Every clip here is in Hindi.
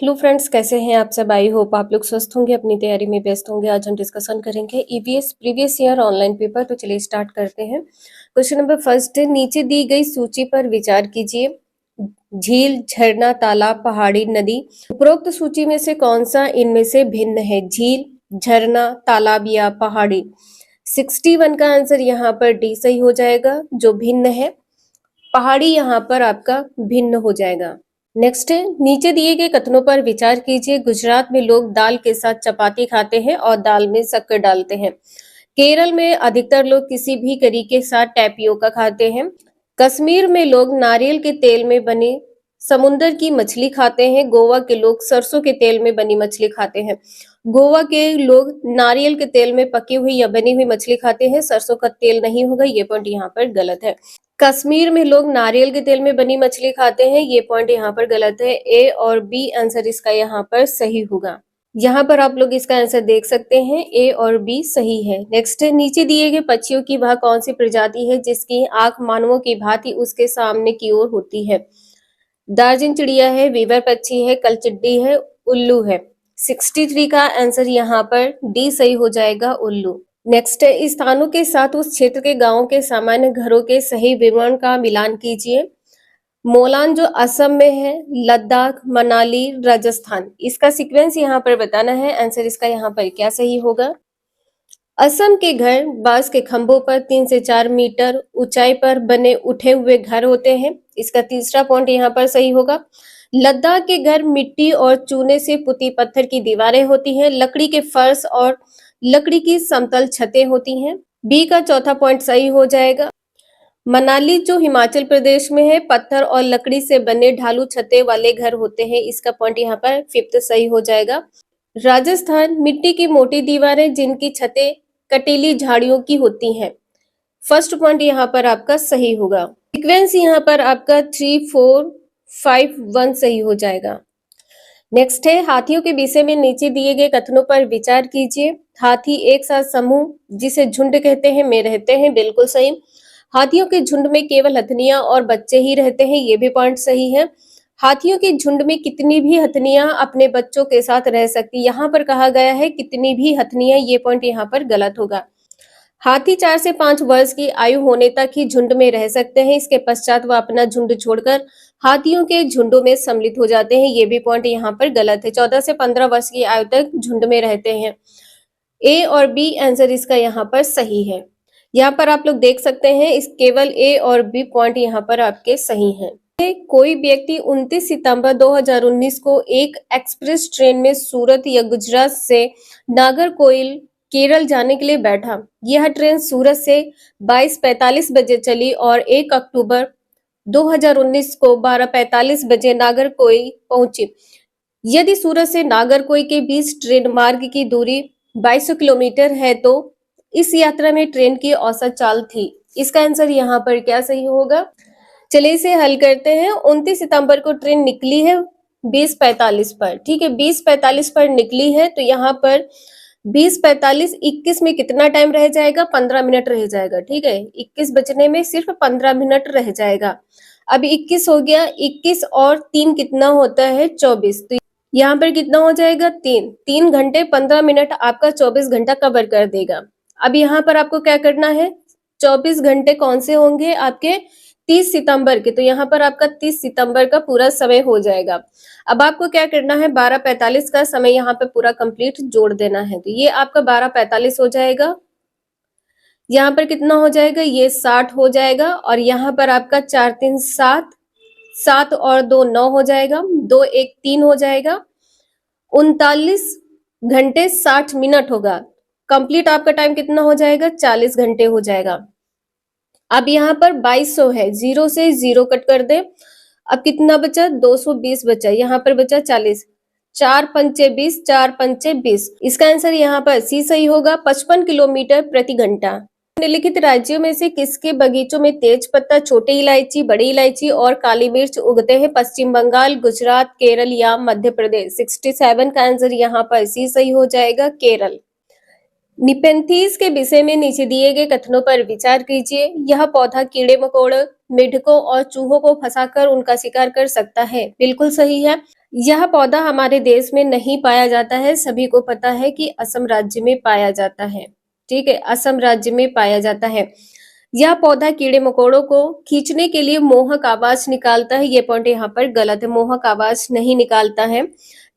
हेलो फ्रेंड्स, कैसे हैं आप सब। आई होप आप लोग स्वस्थ होंगे, अपनी तैयारी में व्यस्त होंगे। आज हम डिस्कशन करेंगे EVS previous year online paper. तो चलिए स्टार्ट करते हैं। क्वेश्चन नंबर फर्स्ट है, नीचे दी गई सूची पर विचार कीजिए। झील, झरना, तालाब, पहाड़ी, नदी। उपरोक्त सूची में से कौन सा इनमें से भिन्न है? झील, झरना, तालाब या पहाड़ी। 61 का आंसर यहाँ पर डी सही हो जाएगा, जो भिन्न है। पहाड़ी यहाँ पर आपका भिन्न हो जाएगा। नेक्स्ट है, नीचे दिए गए कथनों पर विचार कीजिए। गुजरात में लोग दाल के साथ चपाती खाते हैं और दाल में शक्कर डालते हैं। केरल में अधिकतर लोग किसी भी करी के साथ टैपियोका खाते हैं। कश्मीर में लोग नारियल के तेल में बनी समुंदर की मछली खाते हैं। गोवा के लोग सरसों के तेल में बनी मछली खाते हैं। गोवा के लोग नारियल के तेल में पकी हुई या बनी हुई मछली खाते हैं। सरसों का तेल नहीं होगा, ये पॉइंट यहाँ पर गलत है। कश्मीर में लोग नारियल के तेल में बनी मछली खाते हैं, ये पॉइंट यहाँ पर गलत है। ए और बी आंसर इसका यहाँ पर सही होगा। यहाँ पर आप लोग इसका आंसर देख सकते हैं, ए और बी सही है। नेक्स्ट है, नीचे दिए गए पक्षियों की वह कौन सी प्रजाति है जिसकी आंख मानवों की भांति उसके सामने की ओर होती है? दार्जिन चिड़िया है, वीवर पक्षी है, कलचिड्डी है, उल्लू है। 63 का आंसर यहाँ पर डी सही हो जाएगा, उल्लू। नेक्स्ट है, स्थानों के साथ उस क्षेत्र के गांवों के सामान्य घरों के सही विवरण का मिलान कीजिए। मोलान जो असम में है, लद्दाख, मनाली, राजस्थान। इसका सीक्वेंस यहाँ पर बताना है। आंसर इसका यहाँ पर क्या सही होगा? असम के घर बांस के खंभों पर 3 से 4 मीटर ऊंचाई पर बने उठे हुए घर होते हैं। इसका तीसरा पॉइंट यहाँ पर सही होगा। लद्दाख के घर मिट्टी और चूने से पुती पत्थर की दीवारें होती हैं। लकड़ी के फर्श और लकड़ी की समतल छतें होती हैं। बी का चौथा पॉइंट सही हो जाएगा। मनाली जो हिमाचल प्रदेश में है, पत्थर और लकड़ी से बने ढालू छतें वाले घर होते हैं। इसका पॉइंट यहाँ पर फिफ्थ सही हो जाएगा। राजस्थान मिट्टी की मोटी दीवारें जिनकी छतें कटीली झाड़ियों की होती हैं। फर्स्ट पॉइंट यहाँ पर आपका सही होगा। सीक्वेंस यहाँ पर आपका 3, 4, 5, 1 सही हो जाएगा। नेक्स्ट है, हाथियों के विषय में नीचे दिए गए कथनों पर विचार कीजिए। हाथी एक साथ समूह जिसे झुंड कहते हैं में रहते हैं, बिल्कुल सही। हाथियों के झुंड में केवल हथनियां और बच्चे ही रहते हैं, ये भी पॉइंट सही है। हाथियों के झुंड में कितनी भी हथनियां अपने बच्चों के साथ रह सकती, यहाँ पर कहा गया है कितनी भी हथनियां, ये पॉइंट यहाँ पर गलत होगा। हाथी 4 से 5 वर्ष की आयु होने तक ही झुंड में रह सकते हैं। इसके पश्चात वह अपना झुंड छोड़कर हाथियों के झुंडों में सम्मिलित हो जाते हैं, ये भी पॉइंट यहाँ पर गलत है। 14 से 15 वर्ष की आयु तक झुंड में रहते हैं। ए और बी आंसर इसका यहाँ पर सही है। यहाँ पर आप लोग देख सकते हैं, इस केवल ए और बी पॉइंट यहाँ पर आपके सही हैं। कोई व्यक्ति 29 सितंबर 2019 को एक एक्सप्रेस ट्रेन में सूरत या गुजरात से नागरकोइल केरल जाने के लिए बैठा। यह ट्रेन सूरत से 22:45 बजे चली और 1 अक्टूबर 2019 को 12:45 बजे नागरकोइल पहुंची। यदि सूरत से नागरकोइल के बीच ट्रेन मार्ग की दूरी 2200 किलोमीटर है तो इस यात्रा में ट्रेन की औसत चाल थी। इसका आंसर यहाँ पर क्या सही होगा? चलिए इसे हल करते हैं। 29 सितंबर को ट्रेन निकली है 20:45 पर, ठीक है, 20:45 पर निकली है, तो यहाँ पर 20:45 21 में कितना टाइम रह जाएगा? 15 मिनट रह जाएगा, ठीक है। 21 बजने में सिर्फ 15 मिनट रह जाएगा। अब 21 हो गया, 21 और 3 कितना होता है? 24। तो यहाँ पर कितना हो जाएगा? 3 घंटे 15 मिनट आपका 24 घंटा कवर कर देगा। अब यहाँ पर आपको क्या करना है? 24 घंटे कौन से होंगे आपके? 30 सितंबर के, तो यहाँ पर आपका 30 सितंबर का पूरा समय हो जाएगा। अब आपको क्या करना है? 12:45 का समय यहाँ पे पूरा कंप्लीट जोड़ देना है, तो ये आपका 12:45 हो जाएगा। यहाँ पर कितना हो जाएगा? ये 60 हो जाएगा और यहाँ पर आपका 4 3 7, 7 और 2 9 हो जाएगा, 2 1 3 हो जाएगा। 39 घंटे 60 मिनट होगा। कंप्लीट आपका टाइम कितना हो जाएगा? 40 घंटे हो जाएगा। अब यहाँ पर 2200 है, 0 से 0 कट कर दे। अब कितना बचा? 220 बचा, यहाँ पर बचा 40। 4 पंचे 20, 4 पंचे 20। इसका आंसर यहाँ पर सी सही होगा, 55 किलोमीटर प्रति घंटा। निम्नलिखित राज्यों में से किसके बगीचों में तेज पत्ता, छोटी इलायची, बड़ी इलायची और काली मिर्च उगते हैं? पश्चिम बंगाल, गुजरात, केरल या मध्य प्रदेश। 67 का आंसर यहाँ पर सी सही हो जाएगा, केरल। निपेंथीज के विषय में नीचे दिए गए कथनों पर विचार कीजिए। यह पौधा कीड़े मकोड़ों, मेढकों और चूहों को फंसाकर उनका शिकार कर सकता है। बिल्कुल सही है। यह पौधा हमारे देश में नहीं पाया जाता है। सभी को पता है कि असम राज्य में पाया जाता है। ठीक है, असम राज्य में पाया जाता है। यह पौधा कीड़े मकोड़ों को खींचने के लिए मोहक आवाज निकालता है। ये पॉइंट यहाँ पर गलत है, मोहक आवाज नहीं निकालता है।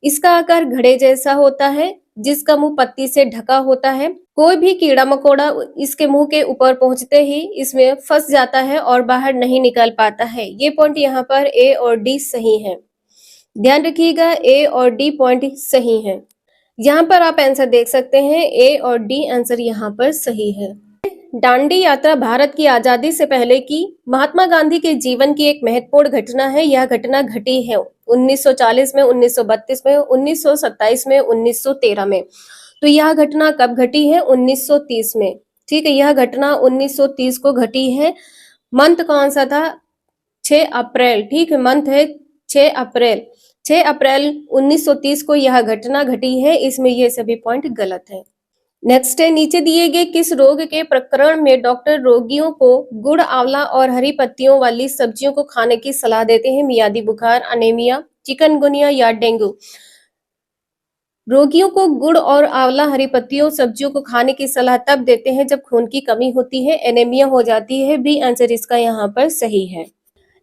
इसका आकार घड़े जैसा होता है, जिसका मुंह पत्ती से ढका होता है। कोई भी कीड़ा मकोड़ा इसके मुंह के ऊपर पहुंचते ही इसमें फंस जाता है और बाहर नहीं निकल पाता है। ये पॉइंट यहाँ पर ए और डी सही है। ध्यान रखिएगा, ए और डी पॉइंट सही है। यहाँ पर आप आंसर देख सकते हैं, ए और डी आंसर यहाँ पर सही है। दांडी यात्रा भारत की आजादी से पहले की महात्मा गांधी के जीवन की एक महत्वपूर्ण घटना है। यह घटना घटी है 1940 में, 1932 में, 1927 में, 1913 में। तो यह घटना कब घटी है? 1930 में। ठीक है, यह घटना 1930 को घटी है। मंथ कौन सा था? 6 अप्रैल। ठीक है, मंथ है 6 अप्रैल। 6 अप्रैल 1930 को यह घटना घटी है। इसमें ये सभी पॉइंट गलत है। नेक्स्ट है, नीचे दिए गए किस रोग के प्रकरण में डॉक्टर रोगियों को गुड़, आंवला और हरी पत्तियों वाली सब्जियों को खाने की सलाह देते हैं? मियादी बुखार, अनेमिया, चिकनगुनिया या डेंगू? रोगियों को गुड़ और आंवला, हरी पत्तियों, सब्जियों को खाने की सलाह तब देते हैं जब खून की कमी होती है, एनीमिया हो जाती है। बी आंसर इसका यहाँ पर सही है।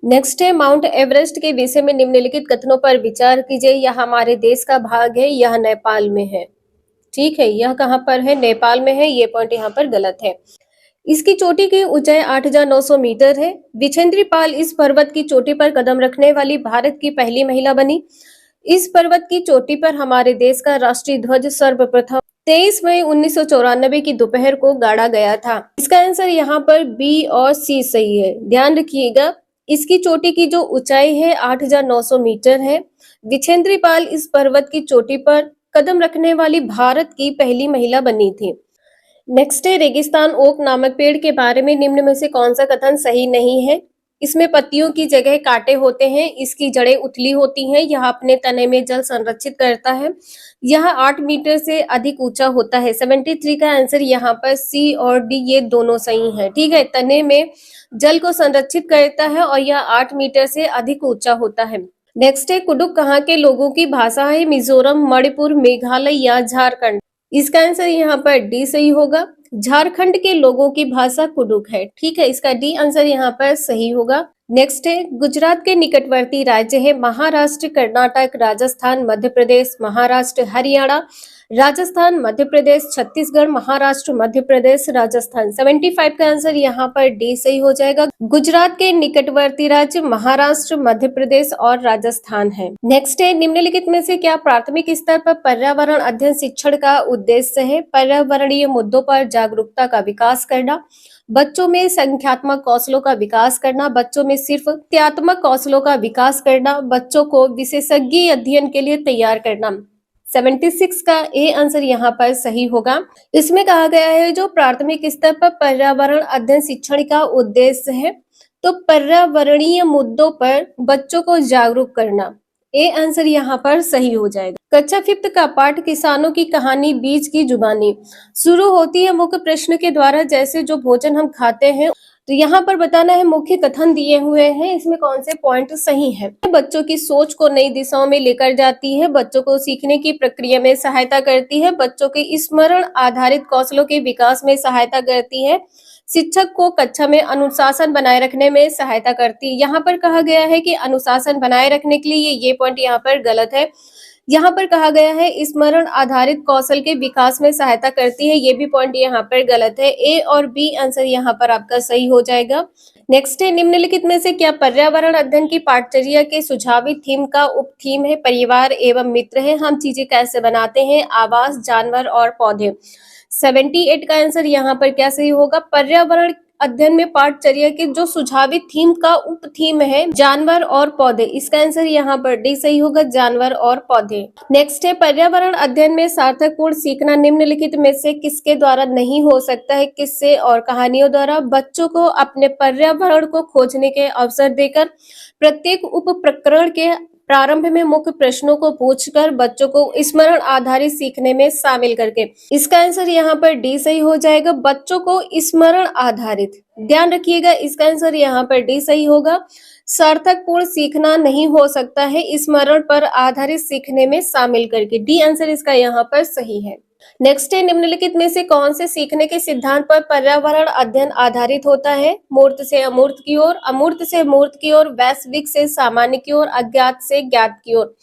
नेक्स्ट है, माउंट एवरेस्ट के विषय में निम्नलिखित कथनों पर विचार कीजिए। यह हमारे देश का भाग है, यह नेपाल में है। ठीक है, यह कहाँ पर है? नेपाल में है। ये पॉइंट यहाँ पर गलत है। इसकी चोटी की ऊंचाई 8,900 मीटर है। विजेंद्री पाल इस पर्वत की चोटी पर कदम रखने वाली भारत की पहली महिला बनी। इस पर्वत की चोटी पर हमारे देश का राष्ट्रीय ध्वज सर्वप्रथम 23 मई 1994 की दोपहर को गाड़ा गया था। इसका आंसर यहाँ पर बी और सी सही है। ध्यान रखिएगा, इसकी चोटी की जो ऊंचाई है 8,900 मीटर है। विजेंद्री पाल इस पर्वत की चोटी पर कदम रखने वाली भारत की पहली महिला बनी थी। नेक्स्ट है, रेगिस्तान ओक नामक पेड़ के बारे में निम्न में से कौन सा कथन सही नहीं है? इसमें पत्तियों की जगह कांटे होते हैं, इसकी जड़ें उथली होती हैं, यह अपने तने में जल संरक्षित करता है, यह 8 मीटर से अधिक ऊंचा होता है। 73 का आंसर यहाँ पर सी और डी ये दोनों सही है। ठीक है, तने में जल को संरक्षित करता है और यह 8 मीटर से अधिक ऊंचा होता है। नेक्स्ट है, कुडुक कहाँ के लोगों की भाषा है? मिजोरम, मणिपुर, मेघालय या झारखंड? इसका आंसर यहाँ पर डी सही होगा। झारखंड के लोगों की भाषा कुडुक है। ठीक है, इसका डी आंसर यहाँ पर सही होगा। नेक्स्ट है, गुजरात के निकटवर्ती राज्य है महाराष्ट्र, कर्नाटक, राजस्थान, मध्य प्रदेश, महाराष्ट्र, हरियाणा, राजस्थान, मध्य प्रदेश, छत्तीसगढ़, महाराष्ट्र, मध्य प्रदेश, राजस्थान। 75 का आंसर यहाँ पर डी सही हो जाएगा। गुजरात के निकटवर्ती राज्य महाराष्ट्र, मध्य प्रदेश और राजस्थान है। नेक्स्ट है, निम्नलिखित में से क्या प्राथमिक स्तर पर पर्यावरण अध्ययन शिक्षण का उद्देश्य है? पर्यावरणीय मुद्दों पर जागरूकता का विकास करना, बच्चों में संख्यात्मक कौशलों का विकास करना, बच्चों में सिर्फ तथ्यात्मक कौशलों का विकास करना, बच्चों को विशेषज्ञ अध्ययन के लिए तैयार करना। 76 का ए आंसर यहाँ पर सही होगा। इसमें कहा गया है जो प्राथमिक स्तर पर पर्यावरण अध्ययन शिक्षण का उद्देश्य है, तो पर्यावरणीय मुद्दों पर बच्चों को जागरूक करना। ए आंसर यहाँ पर सही हो जाएगा। कक्षा 5 का पाठ किसानों की कहानी बीज की जुबानी शुरू होती है मुख्य प्रश्न के द्वारा, जैसे जो भोजन हम खाते हैं। तो यहाँ पर बताना है मुख्य कथन दिए हुए हैं, इसमें कौन से पॉइंट सही हैं। बच्चों की सोच को नई दिशाओं में लेकर जाती है, बच्चों को सीखने की प्रक्रिया में सहायता करती है, बच्चों के स्मरण आधारित कौशलों के विकास में सहायता करती है, शिक्षक को कक्षा में अनुशासन बनाए रखने में सहायता करती है। यहाँ पर कहा गया है कि अनुशासन बनाए रखने के लिए ये पॉइंट यहाँ पर गलत है। यहाँ पर कहा गया है स्मरण आधारित कौशल के विकास में सहायता करती है, ये भी पॉइंट यहाँ पर गलत है। ए और बी आंसर यहाँ पर आपका सही हो जाएगा। नेक्स्ट है, निम्नलिखित में से क्या पर्यावरण अध्ययन की पाठचर्या के सुझावी थीम का उप थीम है? परिवार एवं मित्र है, हम चीजें कैसे बनाते हैं, आवास, जानवर और पौधे। 78 का आंसर यहाँ पर क्या सही होगा? पर्यावरण अध्ययन में पाठचर्या के जो सुझावी थीम का उप थीम है जानवर और पौधे, इसका आंसर यहाँ पर डी सही होगा, जानवर और पौधे। नेक्स्ट है, पर्यावरण अध्ययन में सार्थकपूर्ण सीखना निम्नलिखित में से किसके द्वारा नहीं हो सकता है? किस्से और कहानियों द्वारा। बच्चों को अपने पर्यावरण को खोजने के अवसर देकर प्रत्येक उप प्रकरण के प्रारंभ में मुख्य प्रश्नों को पूछकर बच्चों को स्मरण आधारित सीखने में शामिल करके। इसका आंसर यहाँ पर डी सही हो जाएगा, बच्चों को स्मरण आधारित। ध्यान रखिएगा, इसका आंसर यहाँ पर डी सही होगा। सार्थक पूर्ण सीखना नहीं हो सकता है स्मरण पर आधारित सीखने में शामिल करके। डी आंसर इसका यहाँ पर सही है। नेक्स्ट है, निम्नलिखित में से कौन से सीखने के सिद्धांत पर पर्यावरण अध्ययन आधारित होता है? मूर्त से अमूर्त की ओर, अमूर्त से मूर्त की ओर, वैश्विक से सामान्य की ओर, अज्ञात से ज्ञात की ओर।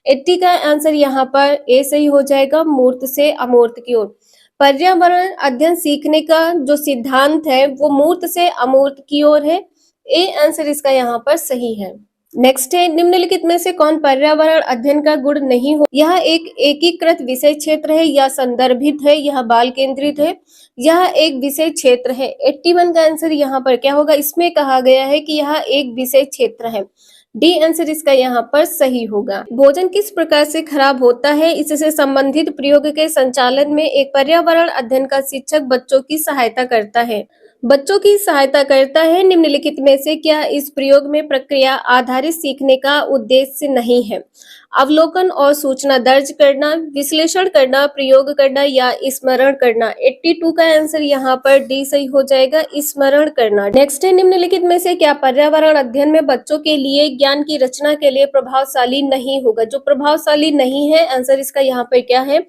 80 का आंसर यहाँ पर ए सही हो जाएगा, मूर्त से अमूर्त की ओर। पर्यावरण अध्ययन सीखने का जो सिद्धांत है वो मूर्त से अमूर्त की ओर है। ए आंसर इसका यहाँ पर सही है। नेक्स्ट है, निम्नलिखित में से कौन पर्यावरण अध्ययन का गुण नहीं हो? यह एक एकीकृत विषय क्षेत्र है, यह संदर्भित है, यह बाल केंद्रित है, यह एक विषय क्षेत्र है। 81 का आंसर यहाँ पर क्या होगा? इसमें कहा गया है कि यह एक विषय क्षेत्र है। डी आंसर इसका यहाँ पर सही होगा। भोजन किस प्रकार से खराब होता है, इससे संबंधित प्रयोग के संचालन में एक पर्यावरण अध्ययन का शिक्षक बच्चों की सहायता करता है। बच्चों की सहायता करता है। निम्नलिखित में से क्या इस प्रयोग में प्रक्रिया आधारित सीखने का उद्देश्य नहीं है? अवलोकन और सूचना दर्ज करना, विश्लेषण करना, प्रयोग करना या स्मरण करना। 82 का आंसर यहाँ पर डी सही हो जाएगा, स्मरण करना। नेक्स्ट है, निम्नलिखित में से क्या पर्यावरण अध्ययन में बच्चों के लिए ज्ञान की रचना के लिए प्रभावशाली नहीं होगा? जो प्रभावशाली नहीं है, आंसर इसका यहाँ पर क्या है?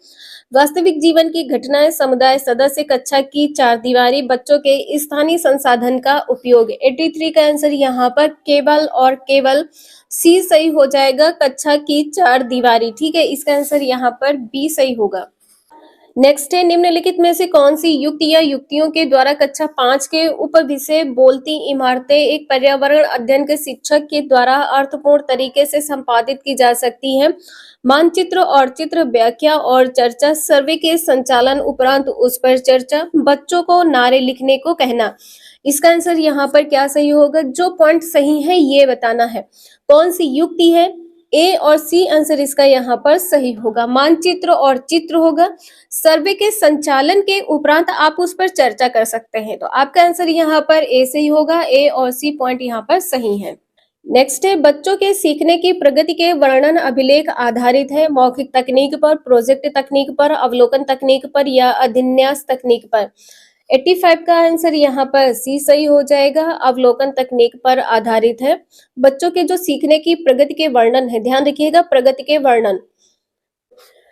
वास्तविक जीवन की घटनाएं, समुदाय सदस्य, कक्षा की चारदीवारी, बच्चों के स्थानीय संसाधन का उपयोग। 83 का आंसर यहाँ पर केवल और केवल सी सही हो जाएगा, कक्षा की चारदीवारी। ठीक है, इसका आंसर यहाँ पर बी सही होगा। नेक्स्ट है, निम्नलिखित में से कौन सी युक्ति या युक्तियों के द्वारा कक्षा 5 के उपविषय बोलती इमारतें एक पर्यावरण अध्ययन के शिक्षक के द्वारा अर्थपूर्ण तरीके से संपादित की जा सकती हैं? मानचित्र और चित्र, व्याख्या और चर्चा, सर्वे के संचालन उपरांत उस पर चर्चा, बच्चों को नारे लिखने को कहना। इसका आंसर यहाँ पर क्या सही होगा? जो पॉइंट सही है ये बताना है। कौन सी युक्ति है? ए और सी आंसर इसका यहाँ पर सही होगा। मानचित्र और चित्र होगा। सर्वे के संचालन के उपरांत आप उस पर चर्चा कर सकते हैं, तो आपका आंसर यहाँ पर ए सही होगा। ए और सी पॉइंट यहाँ पर सही है। नेक्स्ट है, बच्चों के सीखने की प्रगति के वर्णन अभिलेख आधारित है? मौखिक तकनीक पर, प्रोजेक्ट तकनीक पर, अवलोकन तकनीक पर या अभिन्यास तकनीक पर। 85 का आंसर यहाँ पर सी सही हो जाएगा, अवलोकन तकनीक पर आधारित है। बच्चों के जो सीखने की प्रगति के वर्णन है, ध्यान रखिएगा, प्रगति के वर्णन।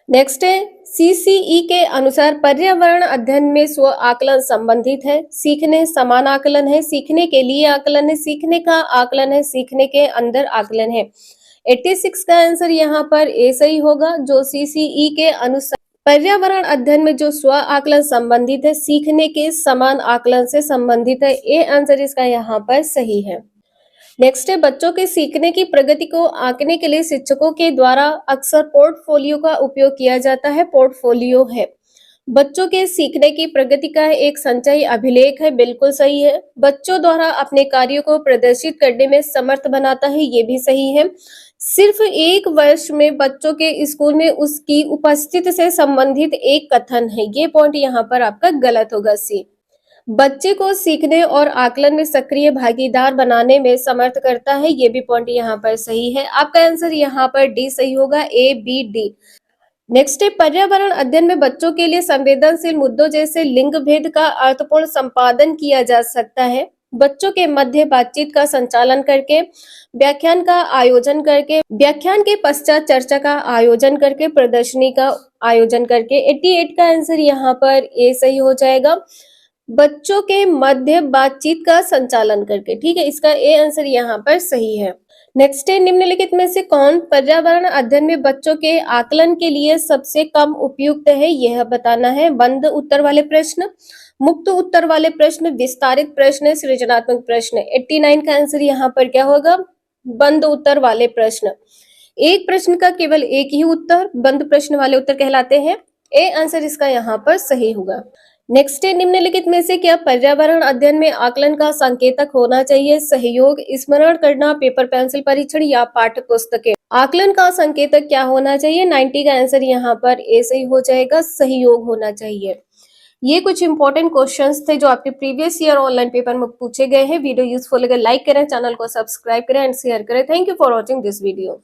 नेक्स्ट है, सीसीई के अनुसार पर्यावरण अध्ययन में स्व आकलन संबंधित है? सीखने समान आकलन है, सीखने के लिए आकलन है, सीखने का आकलन है, सीखने के अंदर आकलन है। 86 का आंसर यहाँ पर ए सही होगा। जो सीसीई के अनुसार पर्यावरण अध्ययन में जो स्व आकलन संबंधित है, सीखने के समान आकलन से संबंधित है। ए आंसर इसका यहाँ पर सही है। नेक्स्ट है, बच्चों के सीखने की प्रगति को आंकने के लिए शिक्षकों के द्वारा अक्सर पोर्टफोलियो का उपयोग किया जाता है। पोर्टफोलियो है बच्चों के सीखने की प्रगति का एक संचयी अभिलेख है, बिल्कुल सही है। बच्चों द्वारा अपने कार्यों को प्रदर्शित करने में समर्थ बनाता है, ये भी सही है। सिर्फ एक वर्ष में बच्चों के स्कूल में उसकी उपस्थिति से संबंधित एक कथन है, ये पॉइंट यहाँ पर आपका गलत होगा। सी बच्चे को सीखने और आकलन में सक्रिय भागीदार बनाने में समर्थ करता है, ये भी पॉइंट यहाँ पर सही है। आपका आंसर यहाँ पर डी सही होगा, ए बी डी। नेक्स्ट है, पर्यावरण अध्ययन में बच्चों के लिए संवेदनशील मुद्दों जैसे लिंग भेद का अर्थपूर्ण संपादन किया जा सकता है? बच्चों के मध्य बातचीत का संचालन करके, व्याख्यान का आयोजन करके, व्याख्यान के पश्चात चर्चा का आयोजन करके, प्रदर्शनी का आयोजन करके। 88 का आंसर यहाँ पर ए सही हो जाएगा, बच्चों के मध्य बातचीत का संचालन करके। ठीक है, इसका ए आंसर यहाँ पर सही है। नेक्स्ट है, निम्नलिखित में से कौन पर्यावरण अध्ययन में बच्चों के आकलन के लिए सबसे कम उपयुक्त है, यह बताना है। बंद उत्तर वाले प्रश्न, मुक्त उत्तर वाले प्रश्न, विस्तारित प्रश्न, सृजनात्मक प्रश्न। 89 का आंसर यहाँ पर क्या होगा? बंद उत्तर वाले प्रश्न। एक प्रश्न का केवल एक ही उत्तर बंद प्रश्न वाले उत्तर कहलाते हैं। ए आंसर इसका यहाँ पर सही होगा। नेक्स्ट है, निम्नलिखित में से क्या पर्यावरण अध्ययन में आकलन का संकेतक होना चाहिए? सहयोग, स्मरण करना, पेपर पेंसिल परीक्षण या पाठ्य पुस्तकें। आकलन का संकेतक क्या होना चाहिए? 90 का आंसर यहाँ पर ए सही हो जाएगा, सहयोग होना चाहिए। ये कुछ इंपॉर्टेंट क्वेश्चंस थे जो आपके प्रीवियस ईयर ऑनलाइन पेपर में पूछे गए हैं। वीडियो यूजफुल लगे लाइक करें, चैनल को सब्सक्राइब करें एंड शेयर करें। Thank you for watching this video.